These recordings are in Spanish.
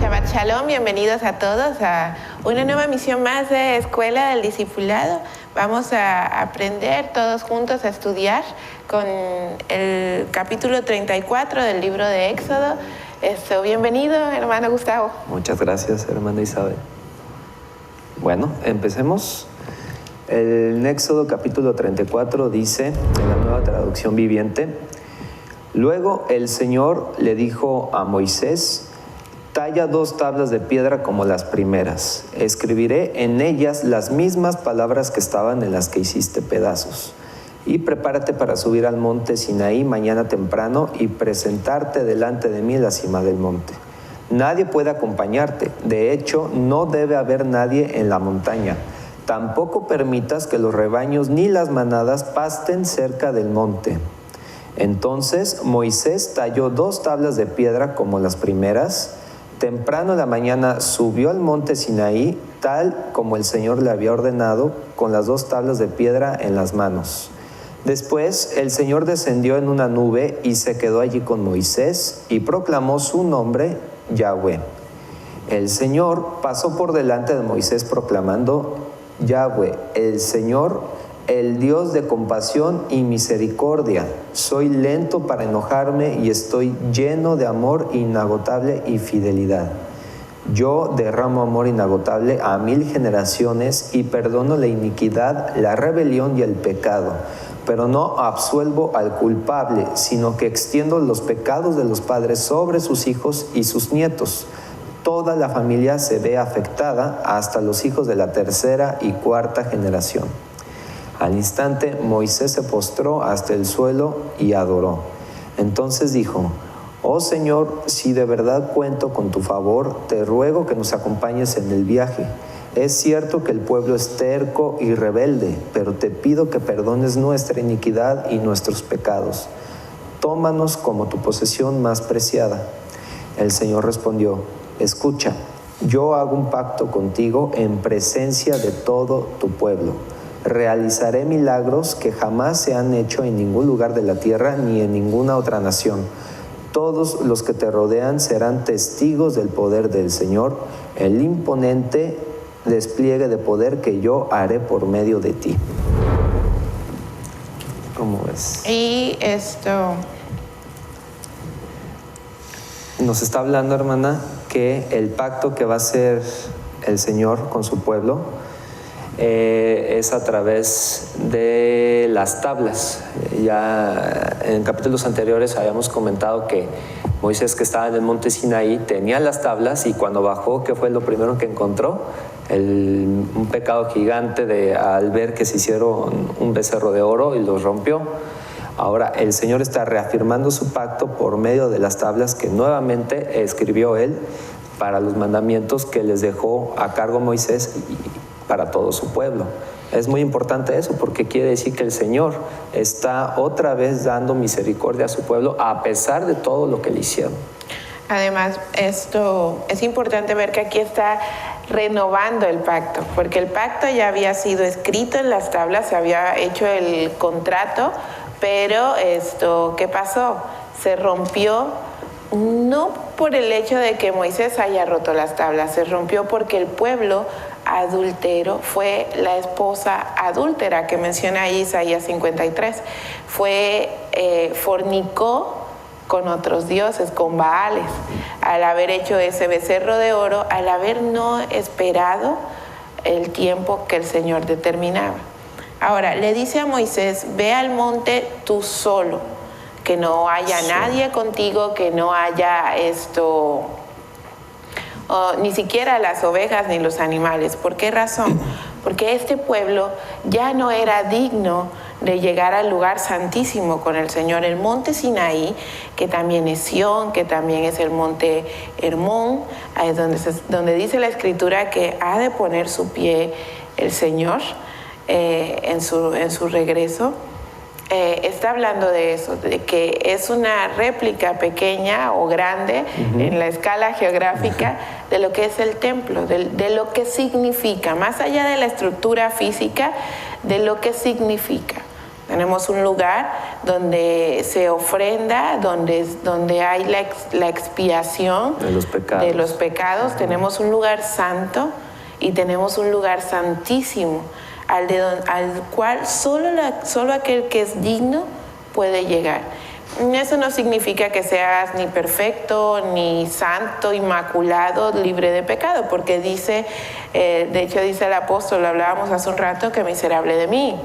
Shabbat Shalom, bienvenidos a todos a una nueva misión más de Escuela del Discipulado. Vamos a aprender todos juntos a estudiar con el capítulo 34 del libro de Éxodo. Bienvenido, hermano Gustavo. Muchas gracias, hermana Isabel. Bueno, empecemos. El Éxodo capítulo 34 dice, en la Nueva Traducción Viviente: Luego el Señor le dijo a Moisés: talla 2 tablas de piedra como las primeras. Escribiré en ellas las mismas palabras que estaban en las que hiciste pedazos. Y prepárate para subir al monte Sinaí mañana temprano y presentarte delante de mí en la cima del monte. Nadie puede acompañarte. De hecho, no debe haber nadie en la montaña. Tampoco permitas que los rebaños ni las manadas pasten cerca del monte. Entonces Moisés talló 2 tablas de piedra como las primeras. Temprano en la mañana subió al monte Sinaí, tal como el Señor le había ordenado, con las 2 tablas de piedra en las manos. Después el Señor descendió en una nube y se quedó allí con Moisés y proclamó su nombre, Yahweh. El Señor pasó por delante de Moisés proclamando: Yahweh, el Señor, el Dios de compasión y misericordia. Soy lento para enojarme y estoy lleno de amor inagotable y fidelidad. Yo derramo amor inagotable a 1000 generaciones y perdono la iniquidad, la rebelión y el pecado, pero no absuelvo al culpable, sino que extiendo los pecados de los padres sobre sus hijos y sus nietos. Toda la familia se ve afectada, hasta los hijos de la 3ª y 4ª generación. Al instante Moisés se postró hasta el suelo y adoró. Entonces dijo: Oh Señor, si de verdad cuento con tu favor, te ruego que nos acompañes en el viaje. Es cierto que el pueblo es terco y rebelde, pero te pido que perdones nuestra iniquidad y nuestros pecados. Tómanos como tu posesión más preciada. El Señor respondió: Escucha, yo hago un pacto contigo en presencia de todo tu pueblo. Realizaré milagros que jamás se han hecho en ningún lugar de la tierra ni en ninguna otra nación. Todos los que te rodean serán testigos del poder del Señor, el imponente despliegue de poder que yo haré por medio de ti. ¿Cómo ves? Y nos está hablando, hermana, que el pacto que va a hacer el Señor con su pueblo es a través de las tablas. Ya en capítulos anteriores habíamos comentado que Moisés, que estaba en el monte Sinaí, tenía las tablas, y cuando bajó, ¿qué fue lo primero que encontró? Un pecado gigante al ver que se hicieron un becerro de oro y los rompió. Ahora el Señor está reafirmando su pacto por medio de las tablas que nuevamente escribió Él para los mandamientos que les dejó a cargo Moisés para todo su pueblo. Es muy importante eso, porque quiere decir que el Señor está otra vez dando misericordia a su pueblo a pesar de todo lo que le hicieron. Además, esto es importante ver que aquí está renovando el pacto, porque el pacto ya había sido escrito en las tablas, se había hecho el contrato, pero ¿qué pasó? Se rompió, no por el hecho de que Moisés haya roto las tablas, se rompió porque el pueblo adúltero, fue la esposa adúltera que menciona ahí Isaías 53, fornicó con otros dioses, con Baales, al haber hecho ese becerro de oro, al haber no esperado el tiempo que el Señor determinaba. Ahora, le dice a Moisés: ve al monte tú solo, que no haya nadie contigo, que no haya ni siquiera las ovejas ni los animales. ¿Por qué razón? Porque este pueblo ya no era digno de llegar al lugar santísimo con el Señor. El monte Sinaí, que también es Sión, que también es el monte Hermón, donde dice la Escritura que ha de poner su pie el Señor en su regreso. Está hablando de eso, de que es una réplica pequeña o grande en la escala geográfica de lo que es el templo, de lo que significa, más allá de la estructura física, de lo que significa. Tenemos un lugar donde se ofrenda, donde hay la expiación de los pecados. Tenemos un lugar santo y tenemos un lugar santísimo, al cual solo aquel que es digno puede llegar. Eso no significa que seas ni perfecto, ni santo, inmaculado, libre de pecado, porque dice, de hecho dice el apóstol, lo hablábamos hace un rato, que miserable de mí.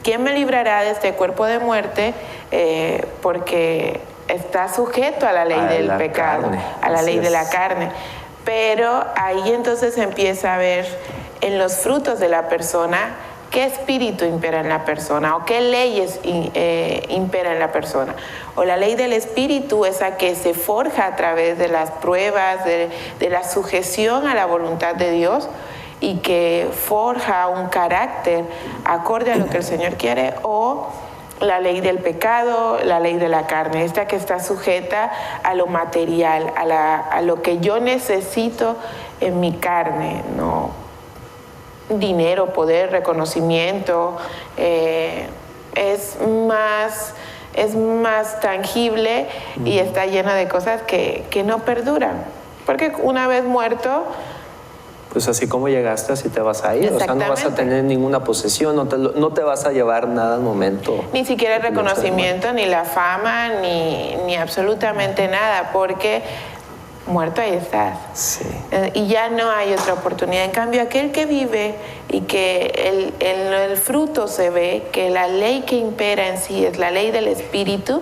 ¿Quién me librará de este cuerpo de muerte? Porque está sujeto a la ley del pecado, a la ley de la carne. Pero ahí entonces empieza a ver en los frutos de la persona qué espíritu impera en la persona o qué leyes impera en la persona. O la ley del espíritu, esa que se forja a través de las pruebas, de la sujeción a la voluntad de Dios, y que forja un carácter acorde a lo que el Señor quiere, o la ley del pecado, la ley de la carne, esta que está sujeta a lo material, a lo que yo necesito en mi carne, ¿no? Dinero, poder, reconocimiento, es más tangible y está llena de cosas que no perduran, porque una vez muerto, pues así como llegaste, así te vas a ir. O sea, no vas a tener ninguna posesión, no te vas a llevar nada al momento. Ni siquiera el reconocimiento, ni la fama, ni absolutamente nada, porque muerto ahí estás. Sí. Y ya no hay otra oportunidad. En cambio, aquel que vive y que el fruto se ve, que la ley que impera en sí es la ley del espíritu,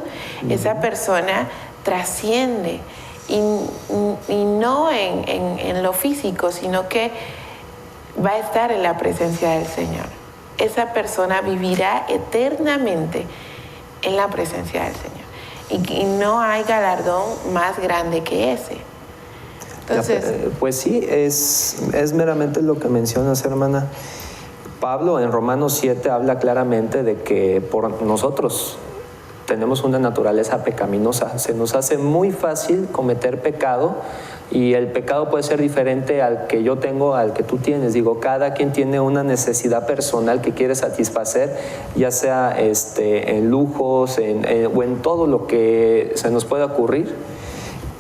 esa persona trasciende. Y no en lo físico, sino que va a estar en la presencia del Señor. Esa persona vivirá eternamente en la presencia del Señor. Y no hay galardón más grande que ese. Entonces, pues sí, es meramente lo que mencionas, hermana. Pablo en Romanos 7 habla claramente de que por nosotros tenemos una naturaleza pecaminosa. Se nos hace muy fácil cometer pecado, y el pecado puede ser diferente al que yo tengo, al que tú tienes. Digo, cada quien tiene una necesidad personal que quiere satisfacer, ya sea en lujos o en todo lo que se nos pueda ocurrir.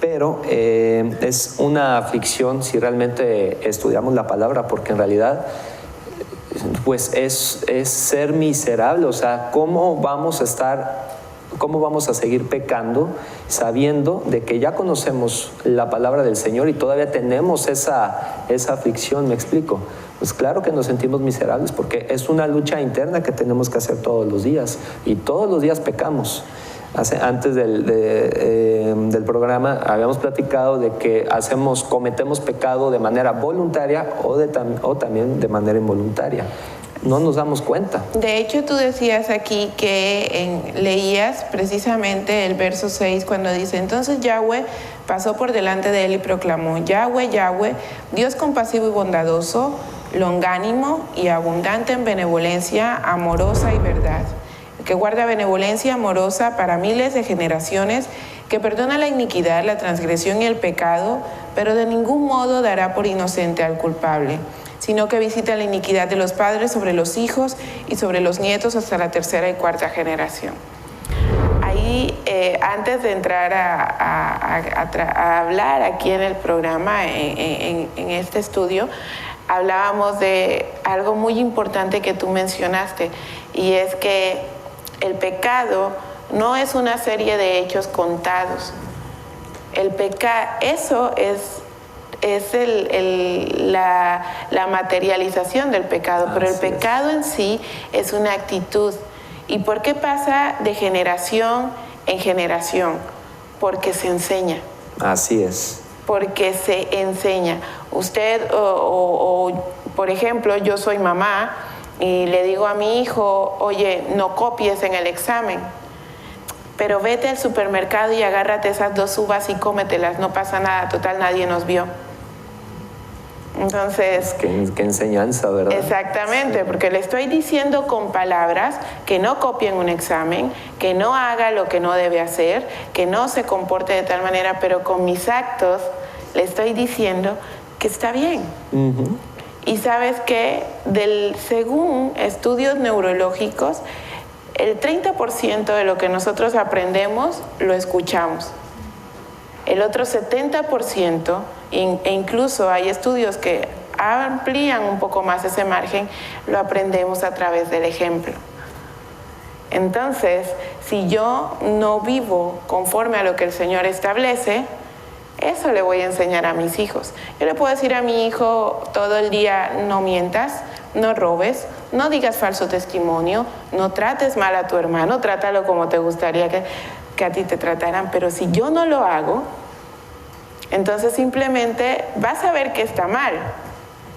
Pero es una aflicción si realmente estudiamos la palabra, porque en realidad pues es ser miserable. O sea, ¿cómo vamos a seguir pecando sabiendo de que ya conocemos la palabra del Señor y todavía tenemos esa aflicción? ¿Me explico? Pues claro que nos sentimos miserables, porque es una lucha interna que tenemos que hacer todos los días, y todos los días pecamos. Antes del programa habíamos platicado de que cometemos pecado de manera voluntaria o también de manera involuntaria. No nos damos cuenta. De hecho, tú decías aquí que leías precisamente el verso 6 cuando dice: entonces Yahweh pasó por delante de él y proclamó: Yahweh, Yahweh, Dios compasivo y bondadoso, longánimo y abundante en benevolencia, amorosa y verdad, que guarda benevolencia amorosa para miles de generaciones, que perdona la iniquidad, la transgresión y el pecado, pero de ningún modo dará por inocente al culpable, sino que visita la iniquidad de los padres sobre los hijos y sobre los nietos hasta la tercera y cuarta generación. Ahí, antes de entrar a hablar aquí en el programa, en este estudio, hablábamos de algo muy importante que tú mencionaste, y es que el pecado no es una serie de hechos contados. El pecado, eso es la materialización del pecado, pero el pecado en sí es una actitud. ¿Y por qué pasa de generación en generación? Porque se enseña. Así es. Porque se enseña. Usted, por ejemplo, yo soy mamá y le digo a mi hijo: oye, no copies en el examen, pero vete al supermercado y agárrate esas 2 uvas y cómetelas, no pasa nada, total nadie nos vio. Entonces, qué enseñanza, ¿verdad? Exactamente, porque le estoy diciendo con palabras que no copie en un examen, que no haga lo que no debe hacer, que no se comporte de tal manera, pero con mis actos le estoy diciendo que está bien. Y sabes que según estudios neurológicos, el 30% de lo que nosotros aprendemos lo escuchamos. El otro 70%, e incluso hay estudios que amplían un poco más ese margen, lo aprendemos a través del ejemplo. Entonces, si yo no vivo conforme a lo que el Señor establece, eso le voy a enseñar a mis hijos. Yo le puedo decir a mi hijo todo el día: no mientas, no robes, no digas falso testimonio, no trates mal a tu hermano, trátalo como te gustaría que a ti te trataran. Pero si yo no lo hago, entonces simplemente va a saber que está mal,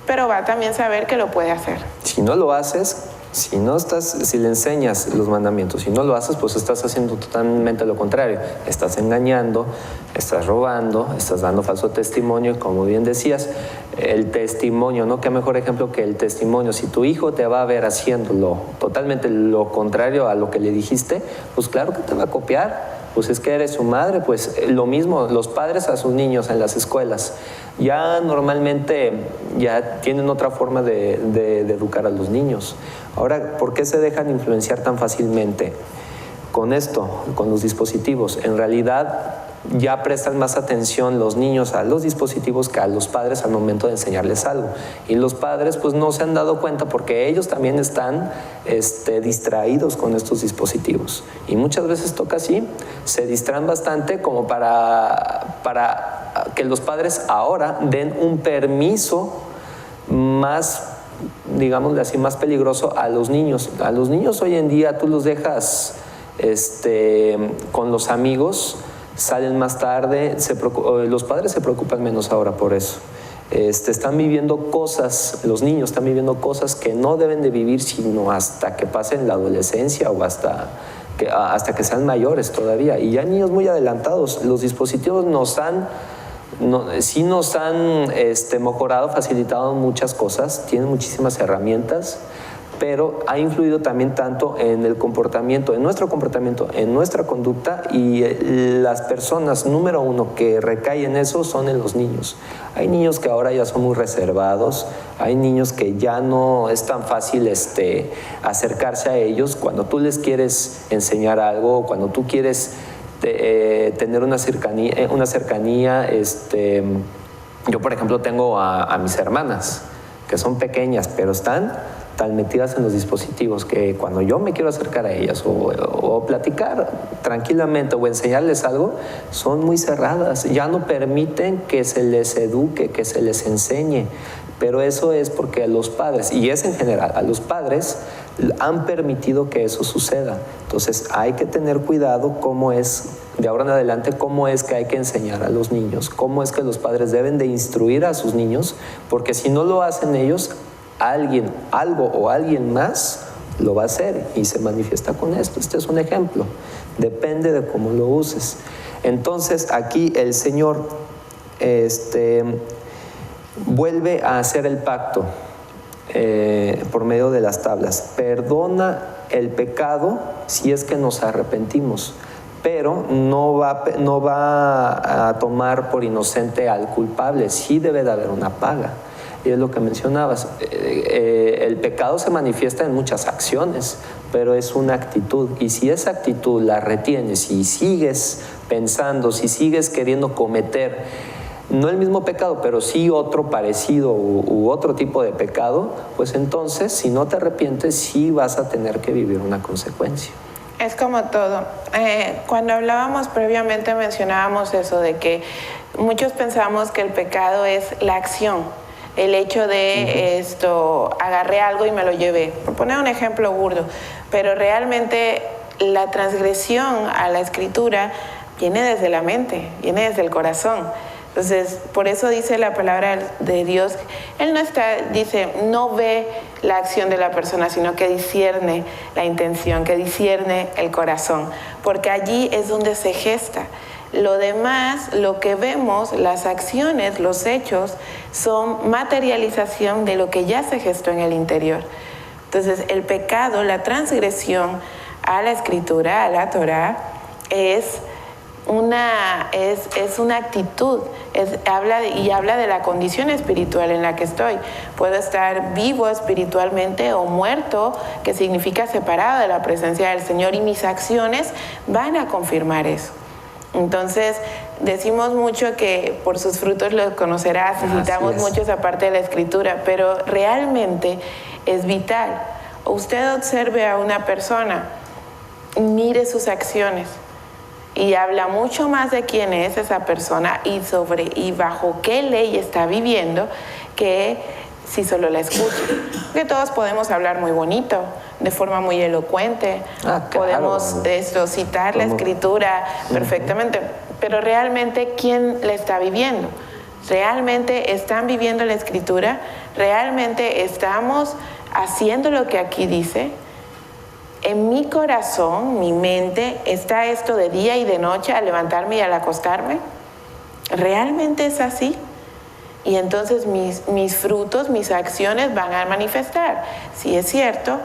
pero va a también saber que lo puede hacer. Si no lo haces, si le enseñas los mandamientos, si no lo haces, pues estás haciendo totalmente lo contrario. Estás engañando, estás robando, estás dando falso testimonio, y como bien decías, el testimonio, ¿no? Qué mejor ejemplo que el testimonio. Si tu hijo te va a ver haciéndolo totalmente lo contrario a lo que le dijiste, pues claro que te va a copiar. Pues es que eres su madre. Pues lo mismo, los padres a sus niños en las escuelas ya normalmente ya tienen otra forma de educar a los niños. Ahora, ¿por qué se dejan influenciar tan fácilmente con esto, con los dispositivos? En realidad ya prestan más atención los niños a los dispositivos que a los padres al momento de enseñarles algo. Y los padres pues no se han dado cuenta porque ellos también están distraídos con estos dispositivos. Y muchas veces toca así, se distraen bastante como para que los padres ahora den un permiso más, digámosle así, más peligroso a los niños. A los niños hoy en día tú los dejas con los amigos, salen más tarde, los padres se preocupan menos ahora por eso. Están viviendo cosas, los niños están viviendo cosas que no deben de vivir sino hasta que pasen la adolescencia o hasta que sean mayores todavía. Y ya niños muy adelantados. Los dispositivos sí nos han mejorado, facilitado muchas cosas, tienen muchísimas herramientas, pero ha influido también tanto en el comportamiento, en nuestro comportamiento, en nuestra conducta, y las personas número uno que recaen en eso son en los niños. Hay niños que ahora ya son muy reservados, hay niños que ya no es tan fácil acercarse a ellos cuando tú les quieres enseñar algo, cuando tú quieres tener una cercanía. Yo, por ejemplo, tengo a mis hermanas, que son pequeñas, pero están tan metidas en los dispositivos que cuando yo me quiero acercar a ellas o platicar tranquilamente o enseñarles algo, son muy cerradas, ya no permiten que se les eduque, que se les enseñe. Pero eso es porque a los padres, y es en general, a los padres han permitido que eso suceda. Entonces hay que tener cuidado cómo es, de ahora en adelante, cómo es que hay que enseñar a los niños, cómo es que los padres deben de instruir a sus niños, porque si no lo hacen ellos, algo o alguien más lo va a hacer y se manifiesta con esto. Este es un ejemplo, depende de cómo lo uses. Entonces aquí el Señor vuelve a hacer el pacto por medio de las tablas. Perdona el pecado si es que nos arrepentimos, pero no va a tomar por inocente al culpable. Sí debe de haber una paga. Y es lo que mencionabas, el pecado se manifiesta en muchas acciones, pero es una actitud, y si esa actitud la retienes y sigues pensando, si sigues queriendo cometer, no el mismo pecado, pero sí otro parecido u otro tipo de pecado, pues entonces, si no te arrepientes, sí vas a tener que vivir una consecuencia. Es como todo. Cuando hablábamos previamente mencionábamos eso de que muchos pensamos que el pecado es la acción. El hecho de agarré algo y me lo llevé. Por poner un ejemplo burdo, pero realmente la transgresión a la escritura viene desde la mente, viene desde el corazón. Entonces, por eso dice la palabra de Dios, Él no ve la acción de la persona, sino que discierne la intención, que discierne el corazón, porque allí es donde se gesta. Lo demás, lo que vemos, las acciones, los hechos, son materialización de lo que ya se gestó en el interior. Entonces, el pecado, la transgresión a la escritura, a la Torá, es es una actitud, habla de la condición espiritual en la que estoy. Puedo estar vivo espiritualmente o muerto, que significa separado de la presencia del Señor, y mis acciones van a confirmar eso. Entonces, decimos mucho que por sus frutos los conocerás, y citamos mucho esa parte de la Escritura, pero realmente es vital. Usted observe a una persona, mire sus acciones, y habla mucho más de quién es esa persona y bajo qué ley está viviendo, que si solo la escucha. Porque todos podemos hablar muy bonito, de forma muy elocuente, podemos citar la Escritura perfectamente, pero realmente ¿quién la está viviendo? ¿Realmente están viviendo la Escritura? ¿Realmente estamos haciendo lo que aquí dice? En mi corazón, mi mente, ¿está esto de día y de noche al levantarme y al acostarme? ¿Realmente es así? Y entonces mis frutos, mis acciones van a manifestar si es cierto,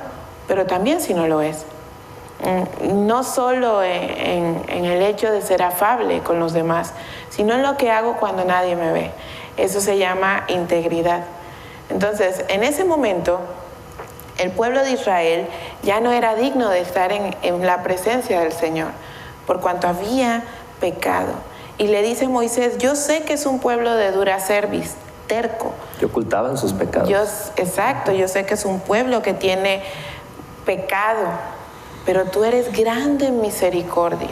pero también si no lo es. No solo en el hecho de ser afable con los demás, sino en lo que hago cuando nadie me ve. Eso se llama integridad. Entonces, en ese momento, el pueblo de Israel ya no era digno de estar en la presencia del Señor, por cuanto había pecado. Y le dice Moisés, yo sé que es un pueblo de dura cerviz, terco. Que ocultaban sus pecados. Yo sé que es un pueblo que tiene pecado, pero tú eres grande en misericordia.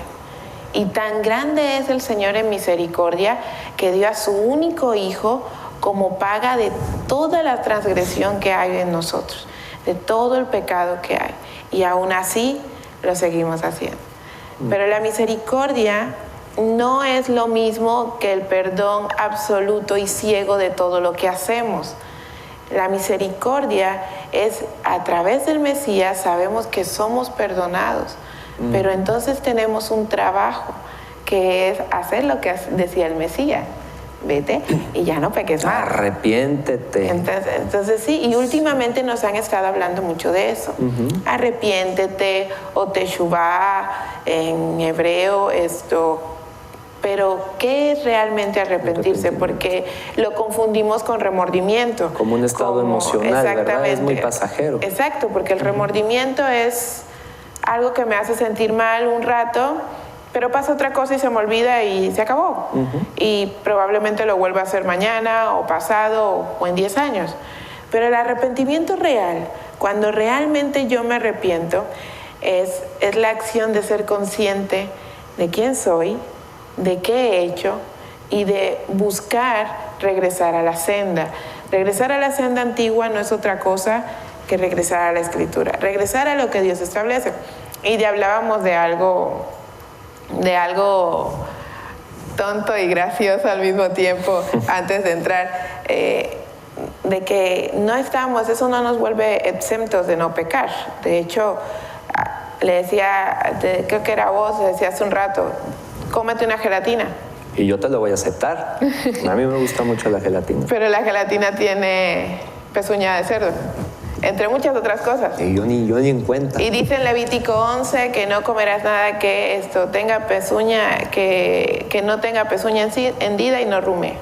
Y tan grande es el Señor en misericordia que dio a su único Hijo como paga de toda la transgresión que hay en nosotros, de todo el pecado que hay, y aún así lo seguimos haciendo. Pero la misericordia no es lo mismo que el perdón absoluto y ciego de todo lo que hacemos. La misericordia es, a través del Mesías sabemos que somos perdonados, pero entonces tenemos un trabajo que es hacer lo que decía el Mesías. Vete y ya no peques más. Arrepiéntete. Entonces sí, y últimamente nos han estado hablando mucho de eso. Arrepiéntete o teshuvá en hebreo, pero ¿qué es realmente arrepentirse? Porque lo confundimos con remordimiento. Como un estado emocional, ¿verdad? Es muy pasajero. Exacto, porque el remordimiento es algo que me hace sentir mal un rato, pero pasa otra cosa y se me olvida y se acabó. Y probablemente lo vuelva a hacer mañana o pasado o en 10 años. Pero el arrepentimiento real, cuando realmente yo me arrepiento, es la acción de ser consciente de quién soy, de qué he hecho y de buscar regresar a la senda. Regresar a la senda antigua no es otra cosa que regresar a la Escritura, regresar a lo que Dios establece. Y hablábamos de algo tonto y gracioso al mismo tiempo antes de entrar, de que eso no nos vuelve exentos de no pecar. De hecho, le decía, creo que era vos, le decía hace un rato, cómete una gelatina. Y yo te lo voy a aceptar. A mí me gusta mucho la gelatina. Pero la gelatina tiene pezuña de cerdo, entre muchas otras cosas. Y yo ni en cuenta. Y dice en Levítico 11 que no comerás nada que tenga pezuña, que no tenga pezuña hendida y no rumee.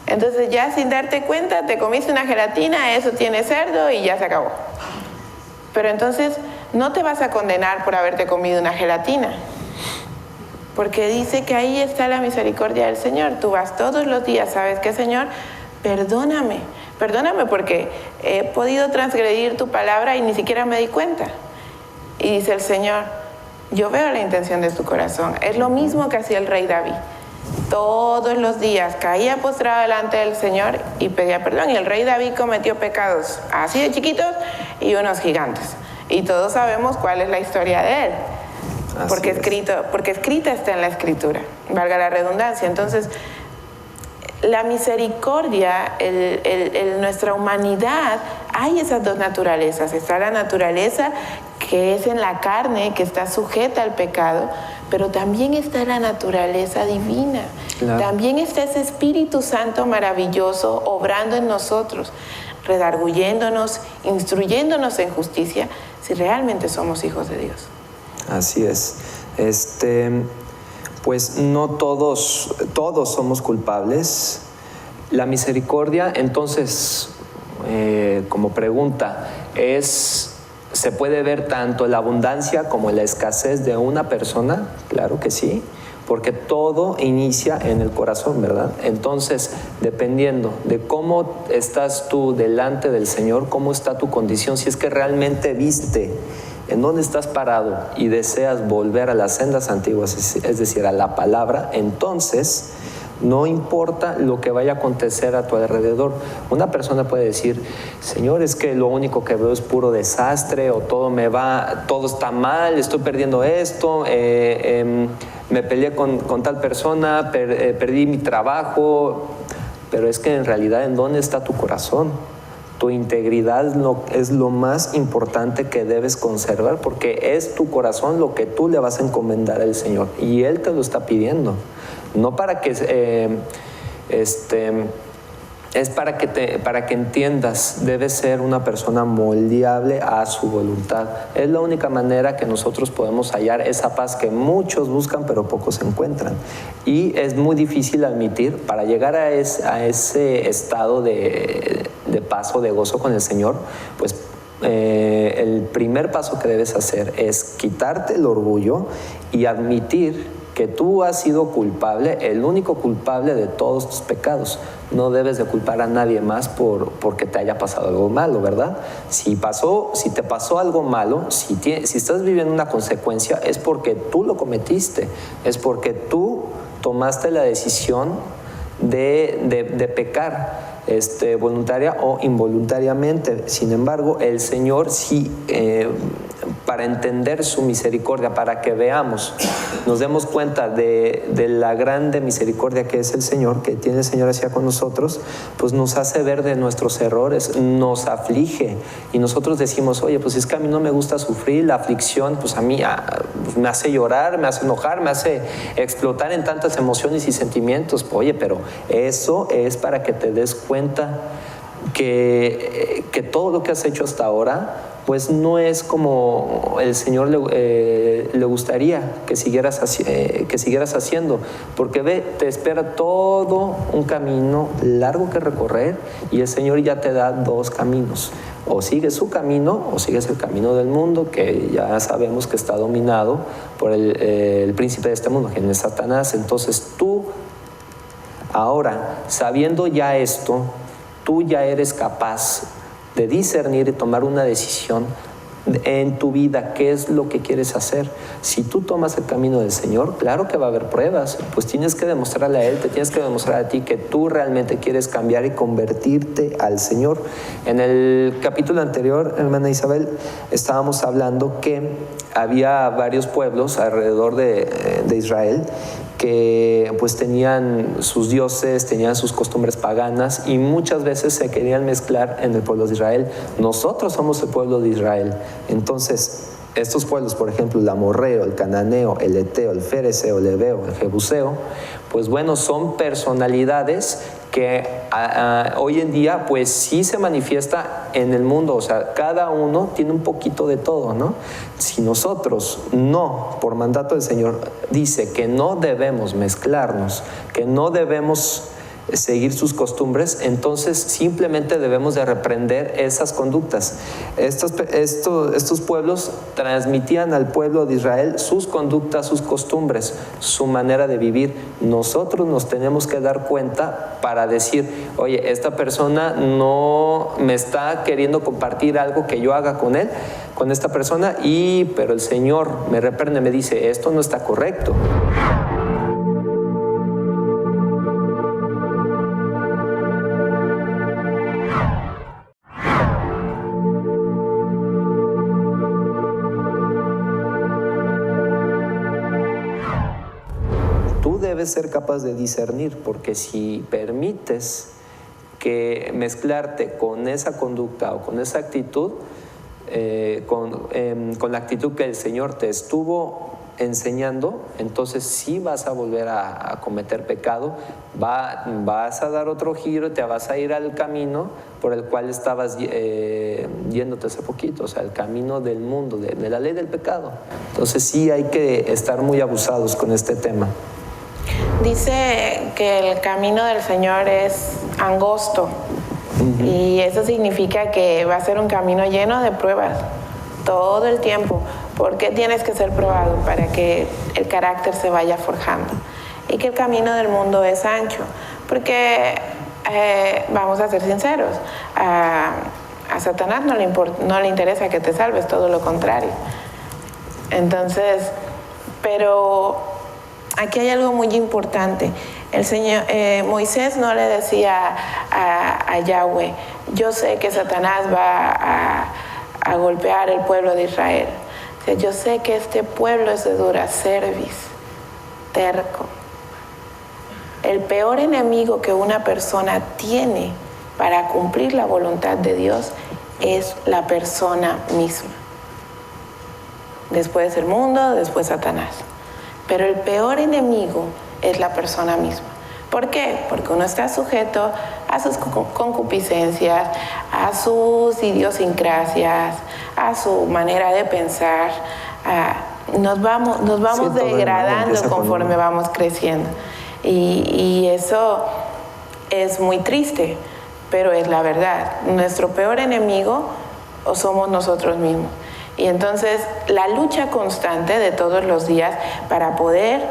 Entonces ya sin darte cuenta te comiste una gelatina, eso tiene cerdo y ya se acabó. Pero entonces no te vas a condenar por haberte comido una gelatina, porque dice que ahí está la misericordia del Señor. Tú vas todos los días, ¿sabes qué, Señor? Perdóname porque he podido transgredir tu palabra y ni siquiera me di cuenta. Y dice el Señor, yo veo la intención de tu corazón. Es lo mismo que hacía el rey David. Todos los días caía postrado delante del Señor y pedía perdón. Y el rey David cometió pecados así de chiquitos y unos gigantes. Y todos sabemos cuál es la historia de él. Porque escrita está en la Escritura, valga la redundancia. Entonces, la misericordia, nuestra humanidad, hay esas dos naturalezas. Está la naturaleza que es en la carne, que está sujeta al pecado, pero también está la naturaleza divina. Claro. También está ese Espíritu Santo maravilloso obrando en nosotros, redarguyéndonos, instruyéndonos en justicia, si realmente somos hijos de Dios. Así es. pues no todos somos culpables. La misericordia, entonces, como pregunta, ¿se puede ver tanto la abundancia como la escasez de una persona? Claro que sí, porque todo inicia en el corazón, ¿verdad? Entonces, dependiendo de cómo estás tú delante del Señor, cómo está tu condición, si es que realmente viste en dónde estás parado y deseas volver a las sendas antiguas, es decir, a la palabra, entonces no importa lo que vaya a acontecer a tu alrededor. Una persona puede decir, Señor, es que lo único que veo es puro desastre, o todo está mal, estoy perdiendo esto, me peleé con tal persona, perdí mi trabajo. Pero es que en realidad, ¿en dónde está tu corazón? Tu integridad es lo más importante que debes conservar, porque es tu corazón lo que tú le vas a encomendar al Señor, y Él te lo está pidiendo. No para que es para que entiendas, debes ser una persona moldeable a su voluntad. Es la única manera que nosotros podemos hallar esa paz que muchos buscan pero pocos encuentran. Y es muy difícil admitir, para llegar a ese estado de paz o de gozo con el Señor, pues el primer paso que debes hacer es quitarte el orgullo y admitir que tú has sido culpable, el único culpable de todos tus pecados. No debes de culpar a nadie más porque te haya pasado algo malo, ¿verdad? Si te pasó algo malo, si estás viviendo una consecuencia, es porque tú lo cometiste, es porque tú tomaste la decisión de pecar, voluntaria o involuntariamente. Sin embargo, el Señor sí, para entender su misericordia, para que veamos, nos demos cuenta de la grande misericordia que es el Señor, que tiene el Señor hacia con nosotros, pues nos hace ver de nuestros errores, nos aflige, y nosotros decimos, oye, pues es que a mí no me gusta sufrir, la aflicción, pues a mí me hace llorar, me hace enojar, me hace explotar en tantas emociones y sentimientos. Oye, pero eso es para que te des cuenta que todo lo que has hecho hasta ahora, pues no es como el Señor le gustaría que siguieras haciendo, porque te espera todo un camino largo que recorrer, y el Señor ya te da dos caminos: o sigues su camino o sigues el camino del mundo, que ya sabemos que está dominado por el príncipe de este mundo, que es Satanás. Entonces tú, ahora, sabiendo ya esto, tú ya eres capaz de discernir y tomar una decisión en tu vida. ¿Qué es lo que quieres hacer? Si tú tomas el camino del Señor, claro que va a haber pruebas, pues tienes que demostrarle a Él, te tienes que demostrar a ti que tú realmente quieres cambiar y convertirte al Señor. En el capítulo anterior, hermana Isabel, estábamos hablando que había varios pueblos alrededor de Israel que pues tenían sus dioses, tenían sus costumbres paganas, y muchas veces se querían mezclar en el pueblo de Israel. Nosotros somos el pueblo de Israel. Entonces, estos pueblos, por ejemplo, el amorreo, el cananeo, el eteo, el fereceo, el heveo, el jebuseo, pues bueno, son personalidades que hoy en día pues sí se manifiesta en el mundo. O sea, cada uno tiene un poquito de todo, ¿no? Si nosotros no, por mandato del Señor, dice que no debemos mezclarnos, que no debemos seguir sus costumbres, entonces simplemente debemos de reprender esas conductas. Estos pueblos transmitían al pueblo de Israel sus conductas, sus costumbres, su manera de vivir. Nosotros nos tenemos que dar cuenta para decir, oye, esta persona no me está queriendo compartir algo que yo haga con él, con esta persona, pero el Señor me reprende, me dice, esto no está correcto. Debes ser capaz de discernir, porque si permites que mezclarte con esa conducta o con esa actitud, con la actitud que el Señor te estuvo enseñando, entonces sí vas a volver a cometer pecado, vas a dar otro giro, te vas a ir al camino por el cual estabas yéndote hace poquito, o sea, el camino del mundo, de la ley del pecado. Entonces sí hay que estar muy abusados con este tema. Dice que el camino del Señor es angosto. Y eso significa que va a ser un camino lleno de pruebas todo el tiempo. ¿Por qué tienes que ser probado? Para que el carácter se vaya forjando. Y que el camino del mundo es ancho. Porque, vamos a ser sinceros, a Satanás no le interesa que te salves, todo lo contrario. Entonces, pero aquí hay algo muy importante. El Señor, Moisés no le decía a Yahweh, yo sé que Satanás va a golpear el pueblo de Israel. O sea, yo sé que este pueblo es de dura cerviz, terco. El peor enemigo que una persona tiene para cumplir la voluntad de Dios es la persona misma. Después el mundo, después Satanás. Pero el peor enemigo es la persona misma. ¿Por qué? Porque uno está sujeto a sus concupiscencias, a sus idiosincrasias, a su manera de pensar. Nos vamos degradando conforme vamos creciendo. Y eso es muy triste, pero es la verdad. Nuestro peor enemigo somos nosotros mismos. Y entonces la lucha constante de todos los días para poder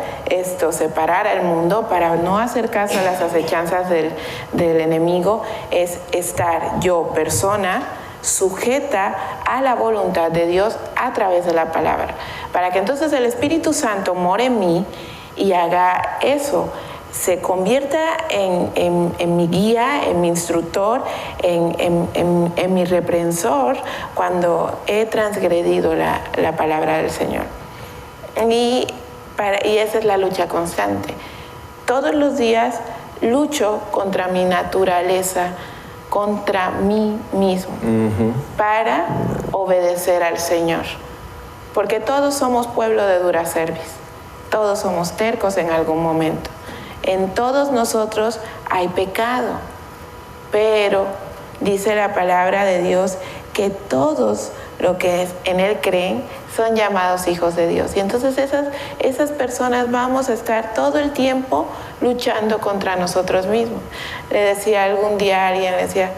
separar al mundo, para no hacer caso a las acechanzas del enemigo, es estar yo, persona, sujeta a la voluntad de Dios a través de la palabra. Para que entonces el Espíritu Santo more en mí y haga eso, se convierta en mi guía, en mi instructor, en mi reprensor cuando he transgredido la palabra del Señor. Y esa es la lucha constante. Todos los días lucho contra mi naturaleza, contra mí mismo, para obedecer al Señor. Porque todos somos pueblo de dura cerviz, todos somos tercos en algún momento. En todos nosotros hay pecado, pero dice la palabra de Dios que todos los que en Él creen son llamados hijos de Dios. Y entonces esas personas vamos a estar todo el tiempo luchando contra nosotros mismos. Le decía algún día a alguien, le decía,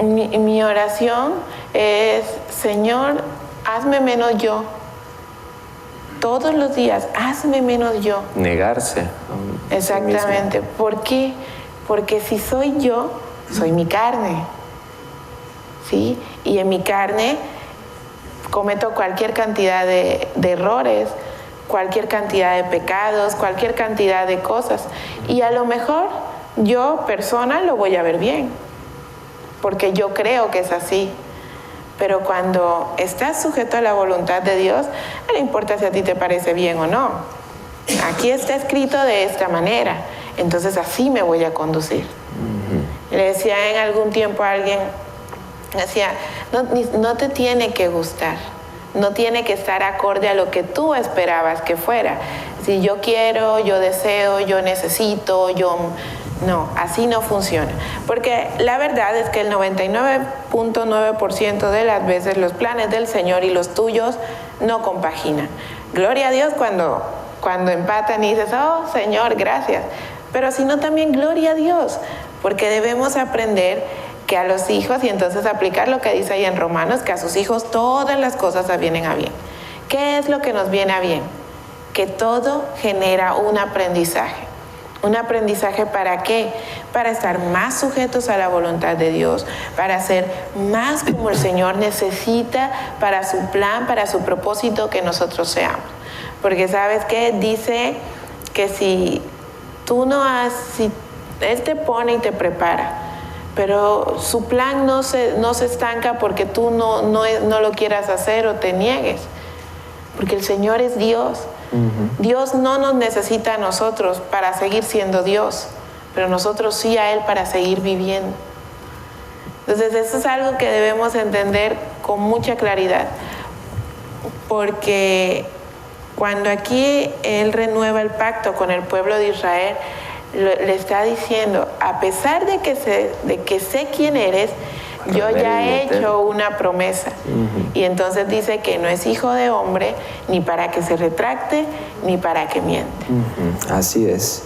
mi oración es, Señor, hazme menos yo. Todos los días, hazme menos yo. Negarse. Exactamente. ¿Por qué? Porque si soy yo, soy mi carne. ¿Sí? Y en mi carne cometo cualquier cantidad de errores, cualquier cantidad de pecados, cualquier cantidad de cosas. Y a lo mejor yo, persona, lo voy a ver bien, porque yo creo que es así. Pero cuando estás sujeto a la voluntad de Dios, no le importa si a ti te parece bien o no. Aquí está escrito de esta manera, entonces así me voy a conducir. Le decía en algún tiempo a alguien, decía, no te tiene que gustar, no tiene que estar acorde a lo que tú esperabas que fuera. Si yo quiero, yo deseo, yo necesito, no, así no funciona. Porque la verdad es que el 99.9% de las veces los planes del Señor y los tuyos no compaginan. Gloria a Dios cuando empatan y dices, oh Señor, gracias. Pero si no, también gloria a Dios, porque debemos aprender que a los hijos, y entonces aplicar lo que dice ahí en Romanos, que a sus hijos todas las cosas vienen a bien. ¿Qué es lo que nos viene a bien? Que todo genera un aprendizaje. ¿Un aprendizaje para qué? Para estar más sujetos a la voluntad de Dios, para ser más como el Señor necesita para su plan, para su propósito que nosotros seamos. Porque ¿sabes qué? Dice que si Él te pone y te prepara, pero su plan no se estanca porque tú no lo quieras hacer o te niegues. Porque el Señor es Dios. Dios no nos necesita a nosotros para seguir siendo Dios, pero nosotros sí a Él para seguir viviendo. Entonces eso es algo que debemos entender con mucha claridad, porque cuando aquí Él renueva el pacto con el pueblo de Israel, le está diciendo, a pesar de que sé quién eres, yo ya he hecho una promesa. Y entonces dice que no es hijo de hombre ni para que se retracte ni para que miente. Así es.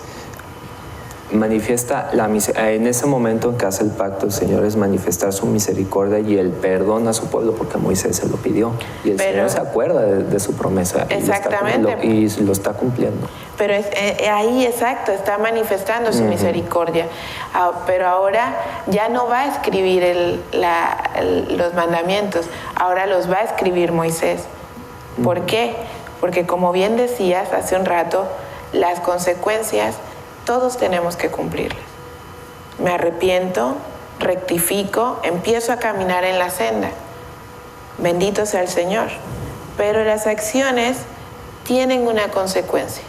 manifiesta en ese momento en que hace el pacto, el Señor es manifestar su misericordia y el perdón a su pueblo, porque Moisés se lo pidió. Y el Señor se acuerda de su promesa. Exactamente. Y lo está cumpliendo. Pero ahí, exacto, está manifestando su misericordia. Pero ahora ya no va a escribir los mandamientos, ahora los va a escribir Moisés. ¿Por qué? Porque como bien decías hace un rato, las consecuencias todos tenemos que cumplirlas. Me arrepiento, rectifico, empiezo a caminar en la senda. Bendito sea el Señor. Pero las acciones tienen una consecuencia.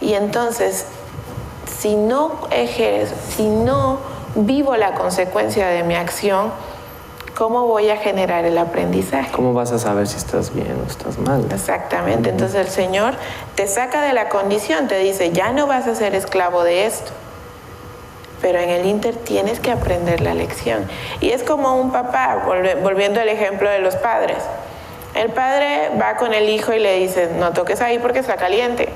Y entonces, si no vivo la consecuencia de mi acción, ¿cómo voy a generar el aprendizaje? ¿Cómo vas a saber si estás bien o estás mal? Exactamente. Entonces el Señor te saca de la condición, te dice, ya no vas a ser esclavo de esto. Pero en el ínter tienes que aprender la lección. Y es como un papá, volviendo al ejemplo de los padres. El padre va con el hijo y le dice, no toques ahí porque está caliente.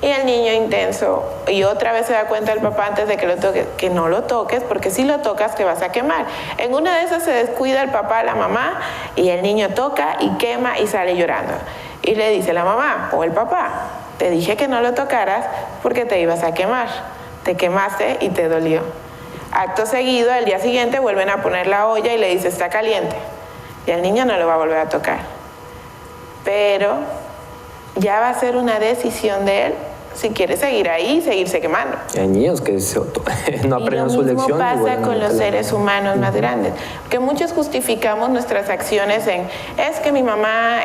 Y el niño intenso, y otra vez se da cuenta el papá antes de que lo toques, que no lo toques, porque si lo tocas te vas a quemar. En una de esas se descuida el papá a la mamá, y el niño toca y quema y sale llorando. Y le dice la mamá o el papá, te dije que no lo tocaras porque te ibas a quemar. Te quemaste y te dolió. Acto seguido, al día siguiente vuelven a poner la olla y le dice, está caliente. Y el niño no lo va a volver a tocar. Pero ya va a ser una decisión de él si quiere seguir ahí, seguirse quemando. Hay niños que no aprenden su lección. Y lo mismo pasa con los seres humanos más grandes. Que muchos justificamos nuestras acciones en, es que mi mamá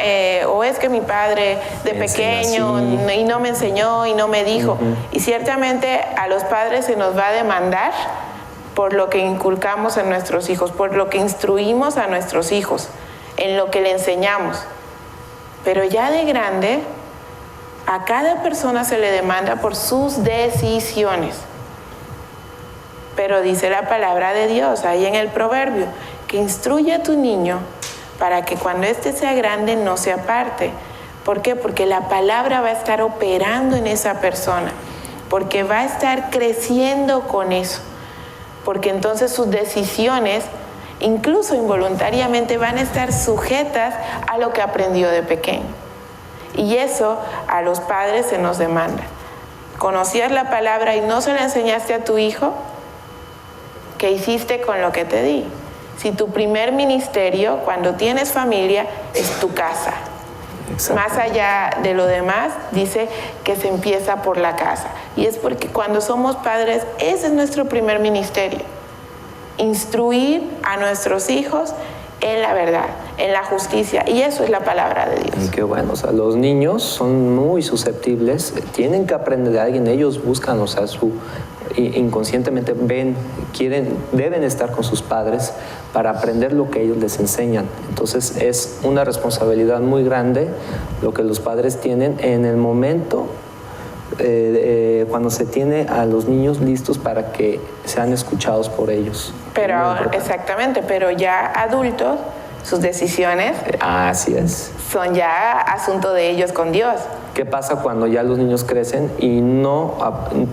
o es que mi padre de pequeño y no me enseñó y no me dijo. Y ciertamente a los padres se nos va a demandar por lo que inculcamos en nuestros hijos, por lo que instruimos a nuestros hijos, en lo que le enseñamos. Pero ya de grande, a cada persona se le demanda por sus decisiones. Pero dice la palabra de Dios ahí en el proverbio, que instruye a tu niño para que cuando éste sea grande no se aparte. ¿Por qué? Porque la palabra va a estar operando en esa persona, porque va a estar creciendo con eso, porque entonces sus decisiones, incluso involuntariamente, van a estar sujetas a lo que aprendió de pequeño. Y eso a los padres se nos demanda. ¿Conocías la palabra y no se la enseñaste a tu hijo? ¿Qué hiciste con lo que te di? Si tu primer ministerio, cuando tienes familia, es tu casa. Exacto. Más allá de lo demás, dice que se empieza por la casa. Y es porque cuando somos padres, ese es nuestro primer ministerio. Instruir a nuestros hijos en la verdad, en la justicia, y eso es la palabra de Dios. Y qué bueno, o sea, los niños son muy susceptibles, tienen que aprender de alguien, ellos buscan, o sea, inconscientemente deben estar con sus padres para aprender lo que ellos les enseñan. Entonces es una responsabilidad muy grande lo que los padres tienen en el momento cuando se tiene a los niños listos para que sean escuchados por ellos. Pero exactamente, pero ya adultos, sus decisiones así es, son ya asunto de ellos con Dios. ¿Qué pasa cuando ya los niños crecen y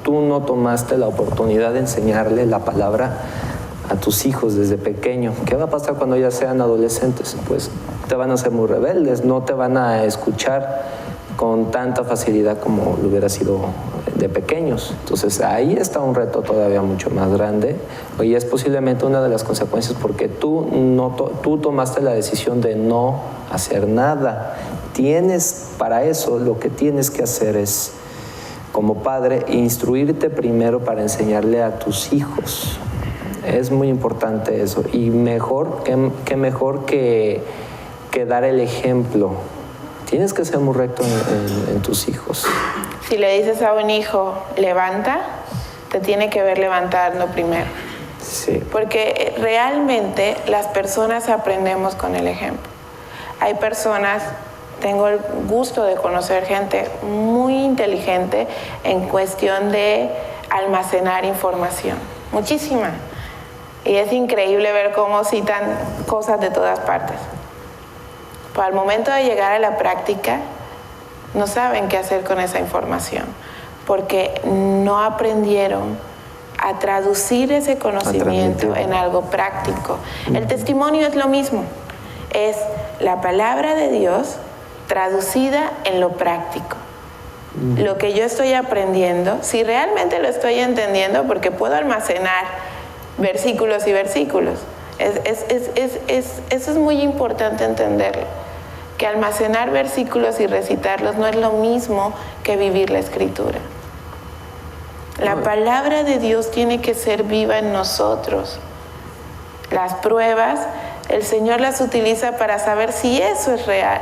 tú no tomaste la oportunidad de enseñarle la palabra a tus hijos desde pequeño? ¿Qué va a pasar cuando ya sean adolescentes? Pues te van a ser muy rebeldes, no te van a escuchar con tanta facilidad como lo hubiera sido de pequeños. Entonces ahí está un reto todavía mucho más grande y es posiblemente una de las consecuencias porque tú tomaste la decisión de no hacer nada. Para eso lo que tienes que hacer es, como padre, instruirte primero para enseñarle a tus hijos. Es muy importante eso y qué mejor que dar el ejemplo. Tienes que ser muy recto en tus hijos. Si le dices a un hijo, levanta, te tiene que ver levantando primero. Sí. Porque realmente las personas aprendemos con el ejemplo. Hay personas, tengo el gusto de conocer gente muy inteligente en cuestión de almacenar información. Muchísima. Y es increíble ver cómo citan cosas de todas partes. Pero al momento de llegar a la práctica, no saben qué hacer con esa información, porque no aprendieron a traducir ese conocimiento en algo práctico. El testimonio es lo mismo, es la palabra de Dios traducida en lo práctico. Lo que yo estoy aprendiendo, si realmente lo estoy entendiendo, porque puedo almacenar versículos y versículos. Eso es muy importante entenderlo, que almacenar versículos y recitarlos no es lo mismo que vivir la Escritura. La palabra de Dios tiene que ser viva en nosotros. Las pruebas, el Señor las utiliza para saber si eso es real,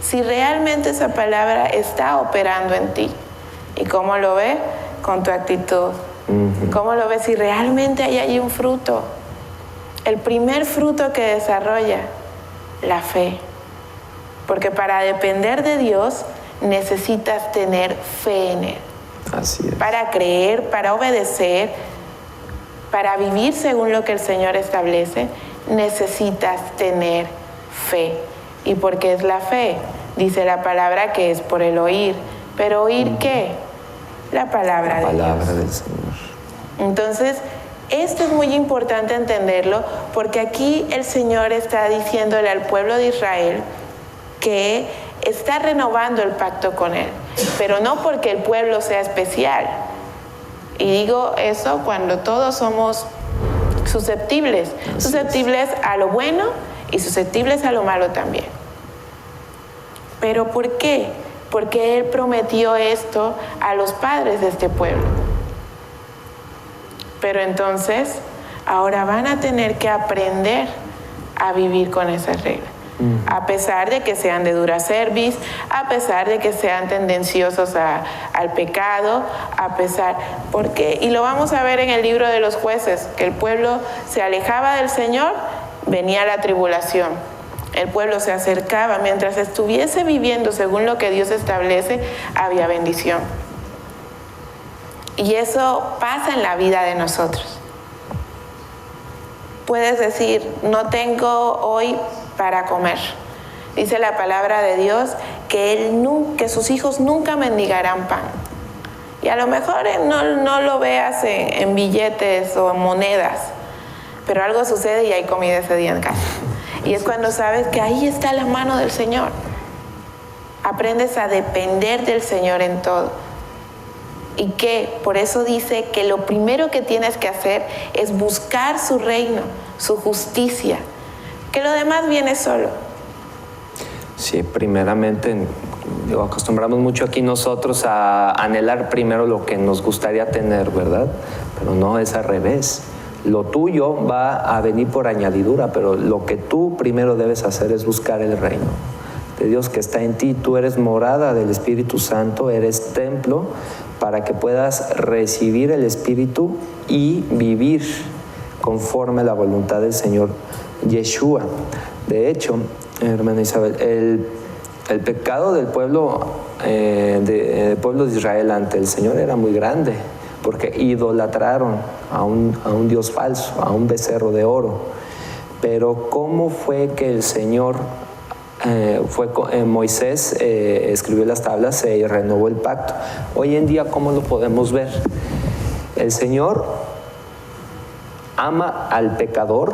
si realmente esa palabra está operando en ti. ¿Y cómo lo ve? Con tu actitud. ¿Cómo lo ves? Si realmente hay ahí un fruto. El primer fruto que desarrolla, la fe. Porque para depender de Dios necesitas tener fe en Él. Así es. Para creer, para obedecer, para vivir según lo que el Señor establece, necesitas tener fe. ¿Y por qué es la fe? Dice la palabra que es por el oír. ¿Pero oír qué? La palabra de Dios. La palabra del Señor. Entonces, esto es muy importante entenderlo, porque aquí el Señor está diciéndole al pueblo de Israel que está renovando el pacto con Él, pero no porque el pueblo sea especial. Y digo eso cuando todos somos susceptibles a lo bueno y susceptibles a lo malo también. ¿Pero por qué? Porque Él prometió esto a los padres de este pueblo. Pero entonces, ahora van a tener que aprender a vivir con esas reglas. A pesar de que sean de dura cerviz, a pesar de que sean tendenciosos al pecado, y lo vamos a ver en el libro de los jueces, que el pueblo se alejaba del Señor, venía la tribulación. El pueblo se acercaba, mientras estuviese viviendo según lo que Dios establece, había bendición. Y eso pasa en la vida de nosotros. Puedes decir, no tengo hoy para comer. Dice la palabra de Dios que sus hijos nunca mendigarán pan. Y a lo mejor no lo veas en billetes o en monedas, pero algo sucede y hay comida ese día en casa. Y es cuando sabes que ahí está la mano del Señor. Aprendes a depender del Señor en todo. Y que por eso dice que lo primero que tienes que hacer es buscar su reino, su justicia, que lo demás viene solo. Sí, primeramente, acostumbramos mucho aquí nosotros a anhelar primero lo que nos gustaría tener, ¿verdad? Pero no, es al revés. Lo tuyo va a venir por añadidura, pero lo que tú primero debes hacer es buscar el reino de Dios que está en ti. Tú eres morada del Espíritu Santo, eres templo para que puedas recibir el Espíritu y vivir conforme a la voluntad del Señor Yeshua. De hecho, hermana Isabel, el pecado del pueblo de Israel ante el Señor era muy grande, porque idolatraron a un Dios falso, a un becerro de oro. Pero ¿cómo fue que el Señor Moisés escribió las tablas y renovó el pacto? Hoy en día, ¿cómo lo podemos ver? El Señor ama al pecador,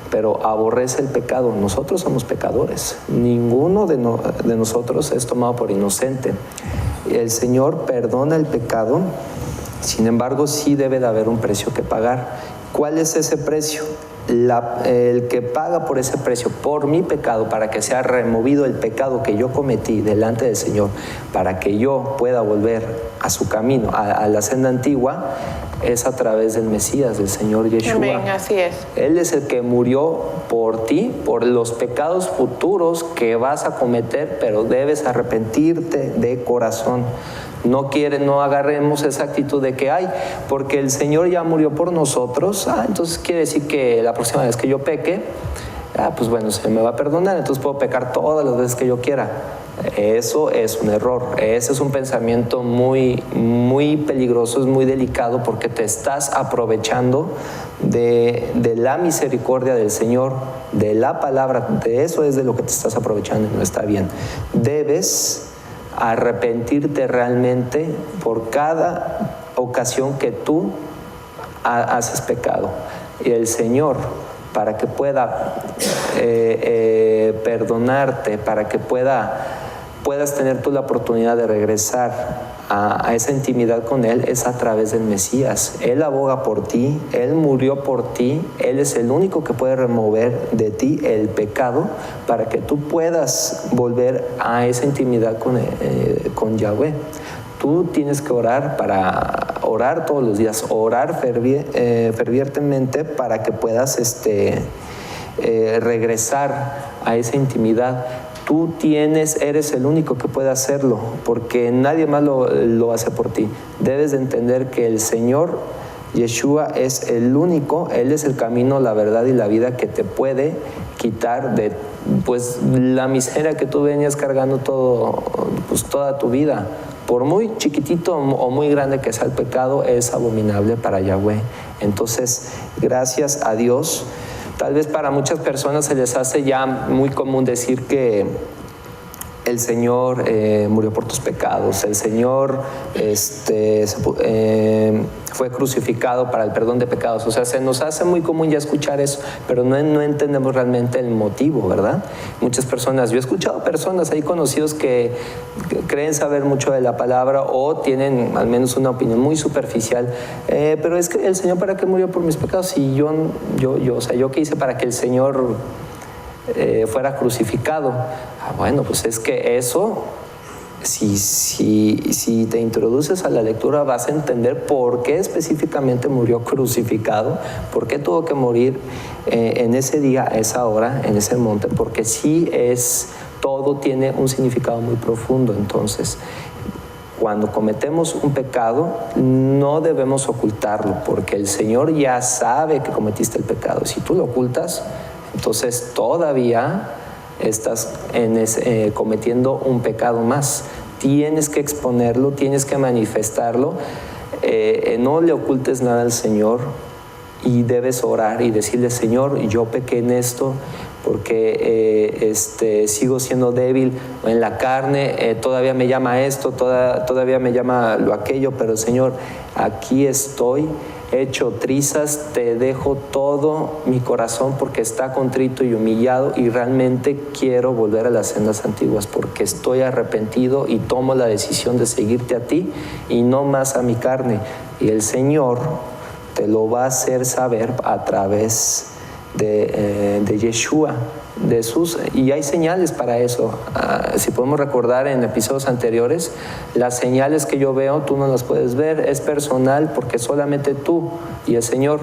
pero aborrece el pecado. Nosotros somos pecadores. Ninguno de nosotros es tomado por inocente. El Señor perdona el pecado, sin embargo, sí debe de haber un precio que pagar. ¿Cuál es ese precio? El que paga por ese precio, por mi pecado, para que sea removido el pecado que yo cometí delante del Señor, para que yo pueda volver a su camino, a la senda antigua, es a través del Mesías, del Señor Yeshua. Amén, así es. Él es el que murió por ti, por los pecados futuros que vas a cometer, pero debes arrepentirte de corazón. No agarremos esa actitud de que, porque el Señor ya murió por nosotros, entonces quiere decir que la próxima vez que yo peque, pues bueno, se me va a perdonar, entonces puedo pecar todas las veces que yo quiera. Eso es un error, ese es un pensamiento muy, muy peligroso, es muy delicado, porque te estás aprovechando de la misericordia del Señor, de la palabra, de eso es de lo que te estás aprovechando y no está bien. Debes arrepentirte realmente por cada ocasión que tú haces pecado. Y el Señor, para que pueda perdonarte, para que puedas tener tú la oportunidad de regresar a esa intimidad con Él, es a través del Mesías. Él aboga por ti, Él murió por ti, Él es el único que puede remover de ti el pecado para que tú puedas volver a esa intimidad con Yahweh. Tú tienes que orar todos los días, orar fervientemente para que puedas regresar a esa intimidad. Tú eres el único que puede hacerlo, porque nadie más lo hace por ti. Debes de entender que el Señor Yeshua es el único, Él es el camino, la verdad y la vida que te puede quitar de la miseria que tú venías cargando toda tu vida. Por muy chiquitito o muy grande que sea el pecado, es abominable para Yahweh. Entonces, gracias a Dios. Tal vez para muchas personas se les hace ya muy común decir que el Señor murió por tus pecados, el Señor fue crucificado para el perdón de pecados. O sea, se nos hace muy común ya escuchar eso, pero no entendemos realmente el motivo, ¿verdad? Muchas personas, yo he escuchado personas ahí conocidos que creen saber mucho de la palabra o tienen al menos una opinión muy superficial, pero es que el Señor, ¿para qué murió por mis pecados? Y yo qué hice para que el Señor fuera crucificado. Bueno, pues es que eso, si te introduces a la lectura, vas a entender por qué específicamente murió crucificado, por qué tuvo que morir en ese día, a esa hora, en ese monte, porque todo tiene un significado muy profundo. Entonces, cuando cometemos un pecado, no debemos ocultarlo, porque el Señor ya sabe que cometiste el pecado. Si tú lo ocultas, entonces todavía estás cometiendo un pecado más. Tienes que exponerlo, tienes que manifestarlo. No le ocultes nada al Señor y debes orar y decirle: Señor, yo pequé en esto porque sigo siendo débil en la carne, todavía me llama esto, todavía me llama lo aquello, pero Señor, aquí estoy hecho trizas, te dejo todo mi corazón porque está contrito y humillado, y realmente quiero volver a las sendas antiguas porque estoy arrepentido y tomo la decisión de seguirte a ti y no más a mi carne. Y el Señor te lo va a hacer saber a través de Yeshua, y hay señales para eso. Si podemos recordar en episodios anteriores, las señales que yo veo tú no las puedes ver, es personal, porque solamente tú y el Señor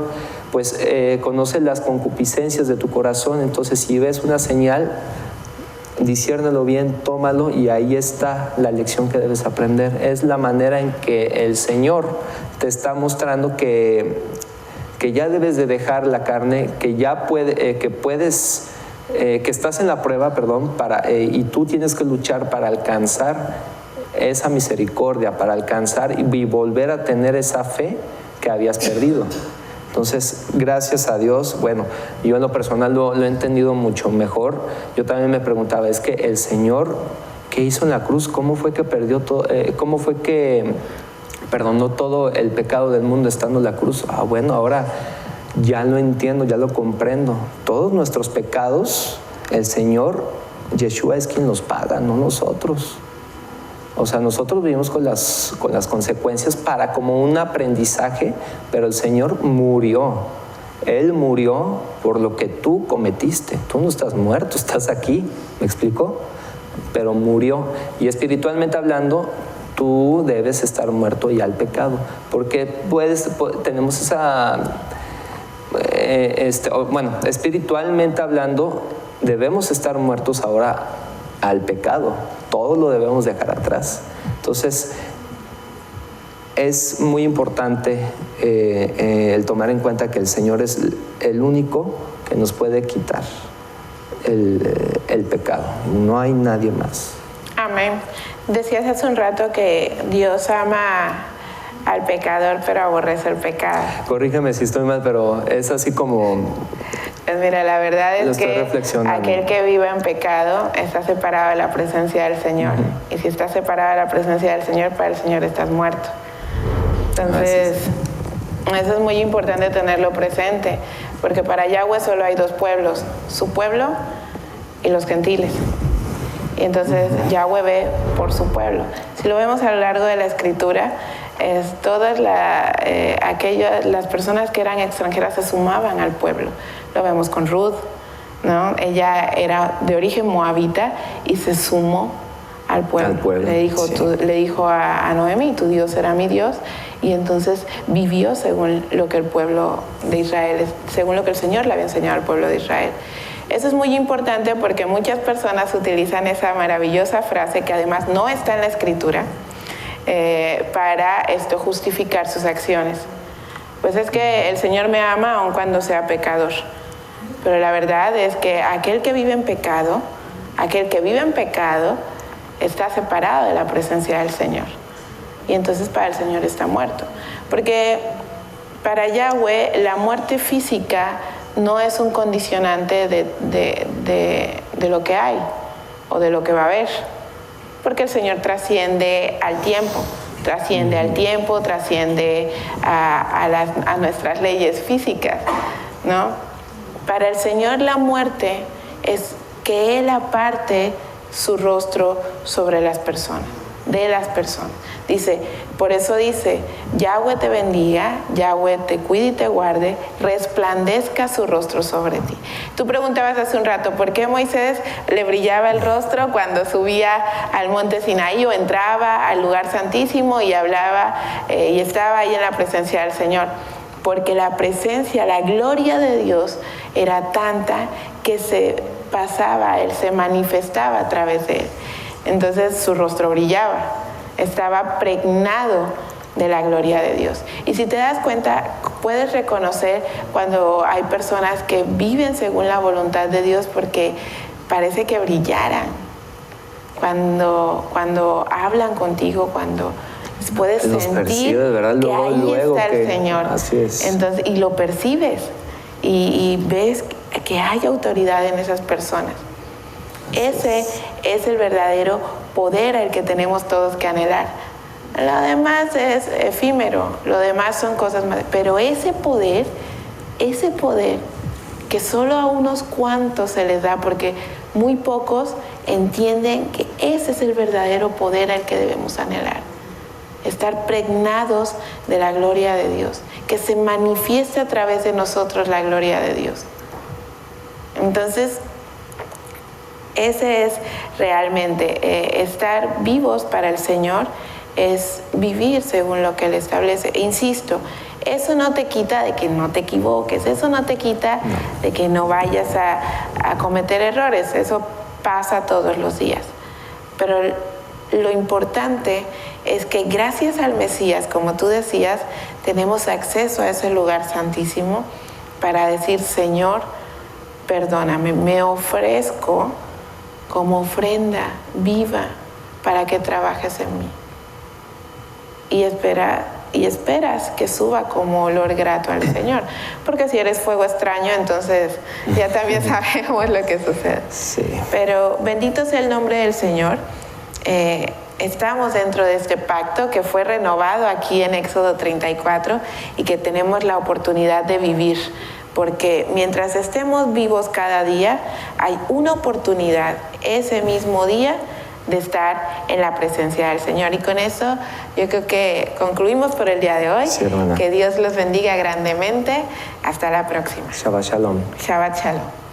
pues conoce las concupiscencias de tu corazón. Entonces, si ves una señal, disciérnelo bien, tómalo, y ahí está la lección que debes aprender. Es la manera en que el Señor te está mostrando que ya debes de dejar la carne, que estás en la prueba, y tú tienes que luchar para alcanzar esa misericordia, para alcanzar y volver a tener esa fe que habías perdido. Entonces, gracias a Dios, bueno, yo en lo personal lo he entendido mucho mejor. Yo también me preguntaba, es que el Señor, ¿qué hizo en la cruz? ¿Cómo fue que perdió todo? ¿Cómo fue que perdonó todo el pecado del mundo estando en la cruz? Bueno, ahora ya lo entiendo, ya lo comprendo. Todos nuestros pecados, el Señor Yeshua es quien los paga, no nosotros. O sea, nosotros vivimos con las consecuencias como un aprendizaje, pero el Señor murió. Él murió por lo que tú cometiste. Tú no estás muerto, estás aquí, ¿me explico? Pero murió. Y espiritualmente hablando, tú debes estar muerto ya al pecado, porque tenemos esa... espiritualmente hablando, debemos estar muertos ahora al pecado. Todo lo debemos dejar atrás. Entonces, es muy importante el tomar en cuenta que el Señor es el único que nos puede quitar el pecado. No hay nadie más. Amén. Decías hace un rato que Dios ama al pecador, pero aborrece el pecado. Corrígeme si estoy mal, pero es así como... Pues mira, la verdad es que aquel que vive en pecado está separado de la presencia del Señor. Uh-huh. Y si estás separado de la presencia del Señor, para el Señor estás muerto. Entonces, Eso es muy importante tenerlo presente, porque para Yahweh solo hay dos pueblos, su pueblo y los gentiles. Y entonces Yahweh ve por su pueblo. Si lo vemos a lo largo de la Escritura, todas las personas que eran extranjeras se sumaban al pueblo. Lo vemos con Ruth, ¿no? Ella era de origen moabita y se sumó al pueblo. Le dijo a Noemi, tu Dios será mi Dios, y entonces vivió según lo que el pueblo de Israel, según lo que el Señor le había enseñado al pueblo de Israel. Eso es muy importante porque muchas personas utilizan esa maravillosa frase, que además no está en la Escritura, para justificar sus acciones. Pues es que el Señor me ama aun cuando sea pecador. Pero la verdad es que aquel que vive en pecado está separado de la presencia del Señor. Y entonces para el Señor está muerto. Porque para Yahweh la muerte física no es un condicionante de lo que hay o de lo que va a haber. Porque el Señor trasciende al tiempo, trasciende a nuestras leyes físicas, ¿no? Para el Señor la muerte es que Él aparte su rostro sobre las personas, de las personas. Por eso dice, Yahweh te bendiga, Yahweh te cuide y te guarde, resplandezca su rostro sobre ti. Tú preguntabas hace un rato, ¿por qué Moisés le brillaba el rostro cuando subía al monte Sinaí o entraba al lugar santísimo y hablaba y estaba ahí en la presencia del Señor? Porque la gloria de Dios era tanta que se manifestaba a través de él. Entonces su rostro brillaba, estaba pregnado de la gloria de Dios. Y si te das cuenta, puedes reconocer cuando hay personas que viven según la voluntad de Dios, porque parece que brillaran. Cuando hablan contigo, cuando puedes sentir percibe, ¿verdad? que ahí está el Señor. Así es. Entonces, y lo percibes y ves que hay autoridad en esas personas. Ese es el verdadero poder al que tenemos todos que anhelar. Lo demás es efímero, lo demás son cosas más. Pero ese poder que solo a unos cuantos se les da, porque muy pocos entienden que ese es el verdadero poder al que debemos anhelar. Estar pregnados de la gloria de Dios, que se manifieste a través de nosotros la gloria de Dios. Entonces, ese es realmente estar vivos para el Señor, es vivir según lo que Él establece. E insisto, eso no te quita de que no te equivoques, eso no te quita de que no vayas a cometer errores, eso pasa todos los días. Pero lo importante es que gracias al Mesías, como tú decías, tenemos acceso a ese lugar santísimo para decir, Señor, perdóname, me ofrezco como ofrenda viva para que trabajes en mí. Y esperas que suba como olor grato al Señor. Porque si eres fuego extraño, entonces ya también sabemos lo que sucede. Sí. Pero bendito sea el nombre del Señor. Estamos dentro de este pacto que fue renovado aquí en Éxodo 34 y que tenemos la oportunidad de vivir. Porque mientras estemos vivos cada día, hay una oportunidad ese mismo día de estar en la presencia del Señor. Y con eso yo creo que concluimos por el día de hoy. Sí, hermana. Que Dios los bendiga grandemente. Hasta la próxima. Shabbat Shalom. Shabbat Shalom.